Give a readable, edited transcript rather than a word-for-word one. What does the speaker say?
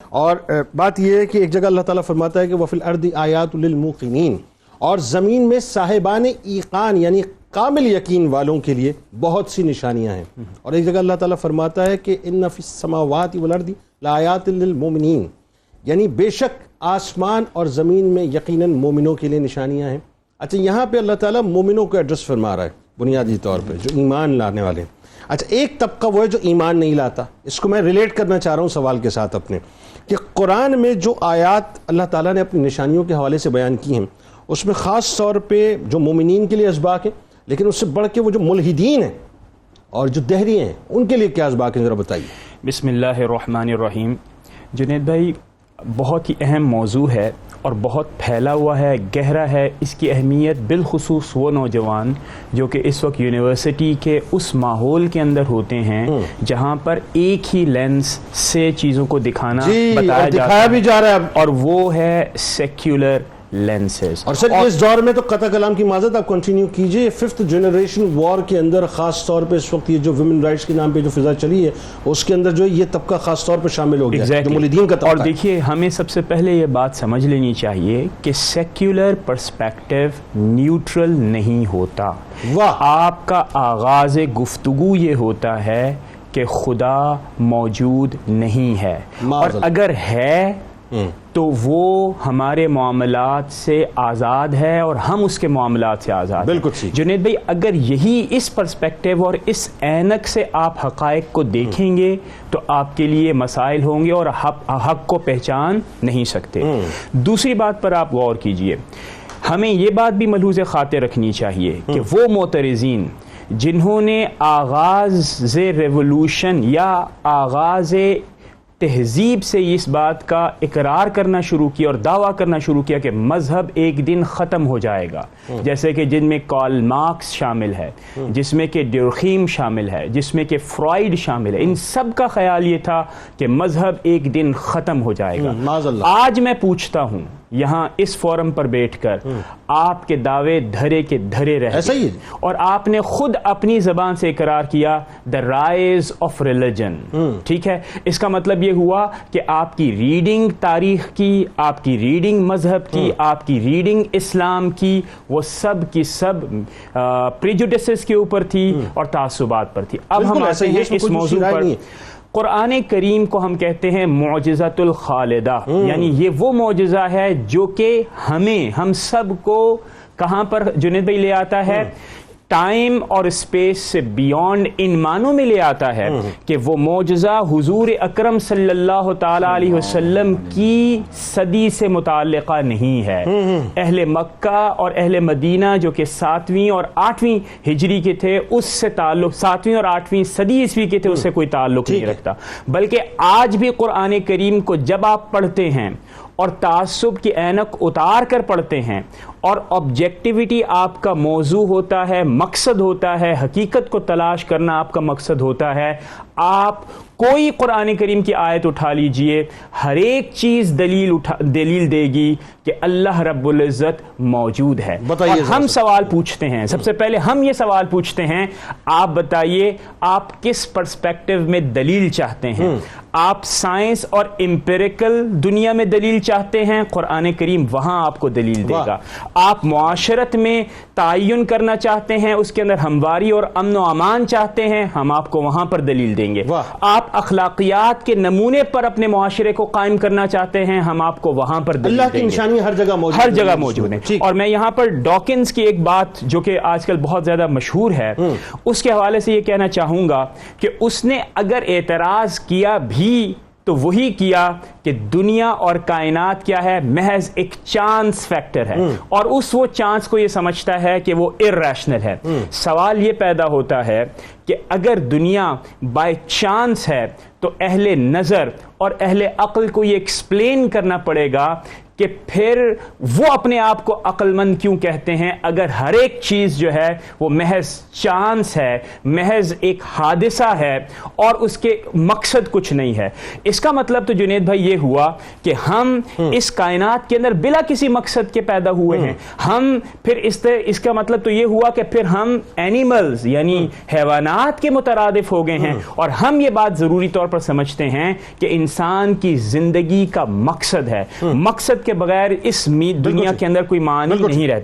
اور بات یہ ہے کہ ایک جگہ اللہ تعالیٰ فرماتا ہے کہ وَفِي الْأَرْضِ آیَاتٌ لِلْمُوقِنِينَ، اور زمین میں صاحبان ایقان یعنی کامل یقین والوں کے لیے بہت سی نشانیاں ہیں۔ اور ایک جگہ اللہ تعالیٰ فرماتا ہے کہ اِنَّ فِي السَّمَاوَاتِ وَالْأَرْضِ لَآیَاتٍ لِلْمُؤْمِنِينَ، یعنی بے شک آسمان اور زمین میں یقیناً مومنوں کے لیے نشانیاں ہیں۔ اچھا، یہاں پہ اللہ تعالیٰ مومنوں کو ایڈریس فرما رہا ہے بنیادی طور پہ، جو ایمان لانے والے ہیں۔ اچھا، ایک طبقہ وہ ہے جو ایمان نہیں لاتا۔ اس کو میں ریلیٹ کرنا چاہ رہا ہوں سوال کے ساتھ اپنے، کہ قرآن میں جو آیات اللہ تعالیٰ نے اپنی نشانیوں کے حوالے سے بیان کی ہیں، اس میں خاص طور پہ جو مومنین کے لیے اسباق ہیں، لیکن اس سے بڑھ کے وہ جو ملحدین ہیں اور جو دہری ہیں ان کے لیے کیا اسباق ہیں، ذرا بتائیے۔ بسم اللہ الرحمن الرحیم۔ جنید بھائی، بہت ہی اہم موضوع ہے اور بہت پھیلا ہوا ہے، گہرا ہے۔ اس کی اہمیت بالخصوص وہ نوجوان جو کہ اس وقت یونیورسٹی کے اس ماحول کے اندر ہوتے ہیں جہاں پر ایک ہی لینس سے چیزوں کو دکھانا بتایا دکھایا بھی جا رہا ہے، اور وہ ہے سیکولر لینسز۔ اور سر اس دور میں تو قطع کلام کی معذرت آپ کنٹینیو کیجئے، 5th جنریشن وار کے اندر خاص طور پہ اس وقت یہ جو ویمن رائٹس کے نام پہ جو فضا چلی ہے، اس کے اندر جو یہ طبقہ خاص طور پہ شامل ہو گیا، جو ملحدین کا طبقہ۔ اور دیکھیے، ہمیں سب سے پہلے یہ بات سمجھ لینی چاہیے کہ سیکولر پرسپیکٹو نیوٹرل نہیں ہوتا۔ آپ کا آغاز گفتگو یہ ہوتا ہے کہ خدا موجود نہیں ہے، اور اگر ہے تو وہ ہمارے معاملات سے آزاد ہے اور ہم اس کے معاملات سے آزاد ہیں۔ بالکل صحیح جنید بھائی، اگر یہی اس پرسپیکٹیو اور اس عینک سے آپ حقائق کو دیکھیں گے تو آپ کے لیے مسائل ہوں گے اور حق کو پہچان نہیں سکتے۔ دوسری بات پر آپ غور کیجئے، ہمیں یہ بات بھی ملحوظ خاطر رکھنی چاہیے کہ وہ معترضین جنہوں نے آغاز ریولوشن یا آغاز تہذیب سے اس بات کا اقرار کرنا شروع کیا اور دعویٰ کرنا شروع کیا کہ مذہب ایک دن ختم ہو جائے گا، جیسے کہ جن میں کارل مارکس شامل ہے، جس میں کہ ڈیورخیم شامل ہے، جس میں کہ فرائیڈ شامل ہے، ان سب کا خیال یہ تھا کہ مذہب ایک دن ختم ہو جائے گا۔ آج میں پوچھتا ہوں یہاں اس فورم پر بیٹھ کر، آپ کے دعوے دھرے کے دھرے رہ گئے، اور آپ نے خود اپنی زبان سے اقرار کیا the rise of religion۔ ٹھیک ہے، اس کا مطلب یہ ہوا کہ آپ کی ریڈنگ تاریخ کی، آپ کی ریڈنگ مذہب کی، آپ کی ریڈنگ اسلام کی، وہ سب کی سب پریجوڈسز کے اوپر تھی اور تعصبات پر تھی۔ اب ہم آتے ہیں اس موضوع پر۔ قرآن کریم کو ہم کہتے ہیں معجزۃ الخالدہ، یعنی یہ وہ معجزہ ہے جو کہ ہم سب کو کہاں پر جنید بھائی لے آتا ہے؟ ٹائم اور اسپیس سے بیونڈ ان معنوں میں لے آتا ہے کہ وہ معجزہ حضور اکرم صلی اللہ تعالی علیہ وسلم کی صدی سے متعلقہ نہیں ہے۔ اہل مکہ اور اہل مدینہ جو کہ 7ویں اور 8ویں ہجری کے تھے، اس سے تعلق 7ویں اور 8ویں صدی عیسوی کے تھے، اس سے کوئی تعلق نہیں رکھتا۔ بلکہ آج بھی قرآن کریم کو جب آپ پڑھتے ہیں اور تعصب کی اینک اتار کر پڑھتے ہیں اور آبجیکٹیوٹی آپ کا موضوع ہوتا ہے، مقصد ہوتا ہے، حقیقت کو تلاش کرنا آپ کا مقصد ہوتا ہے، آپ کوئی قرآن کریم کی آیت اٹھا لیجئے، ہر ایک چیز دلیل دے گی کہ اللہ رب العزت موجود ہے۔ اور ہم سوال پوچھتے ہیں، سب سے پہلے ہم یہ سوال پوچھتے ہیں، آپ بتائیے آپ کس پرسپیکٹیو میں دلیل چاہتے ہیں؟ آپ سائنس اور امپیریکل دنیا میں دلیل چاہتے ہیں، قرآن کریم وہاں آپ کو دلیل دے گا۔ آپ معاشرت میں تعین کرنا چاہتے ہیں، اس کے اندر ہمواری اور امن و امان چاہتے ہیں، ہم آپ کو وہاں پر دلیل دیں گے۔ آپ اخلاقیات کے نمونے پر اپنے معاشرے کو قائم کرنا چاہتے ہیں، ہم آپ کو وہاں پر دلیل دیں گے۔ اللہ کی نشانی ہر جگہ موجود ہے۔ اور میں یہاں پر ڈاکنز کی ایک بات جو کہ آج کل بہت زیادہ مشہور ہے، اس کے حوالے سے یہ کہنا چاہوں گا کہ اس نے اگر اعتراض کیا بھی تو وہی کیا کہ دنیا اور کائنات کیا ہے؟ محض ایک چانس فیکٹر ہے، اور وہ چانس کو یہ سمجھتا ہے کہ وہ irrational ہے۔ سوال یہ پیدا ہوتا ہے کہ اگر دنیا بائی چانس ہے تو اہل نظر اور اہل عقل کو یہ ایکسپلین کرنا پڑے گا کہ پھر وہ اپنے آپ کو عقل مند کیوں کہتے ہیں اگر ہر ایک چیز جو ہے وہ محض چانس ہے, محض ایک حادثہ ہے اور اس کے مقصد کچھ نہیں ہے. اس کا مطلب تو جنید بھائی یہ ہوا کہ ہم اس کائنات کے اندر بلا کسی مقصد کے پیدا ہوئے ہیں. ہم پھر اس کا مطلب تو یہ ہوا کہ پھر ہم اینیملز یعنی حیوانات کے مترادف ہو گئے ہیں, اور ہم یہ بات ضروری طور پر سمجھتے ہیں کہ انسان کی زندگی کا مقصد ہے. مقصد کے بغیر اس دنیا کے اندر کوئی معنی نہیں رہتا.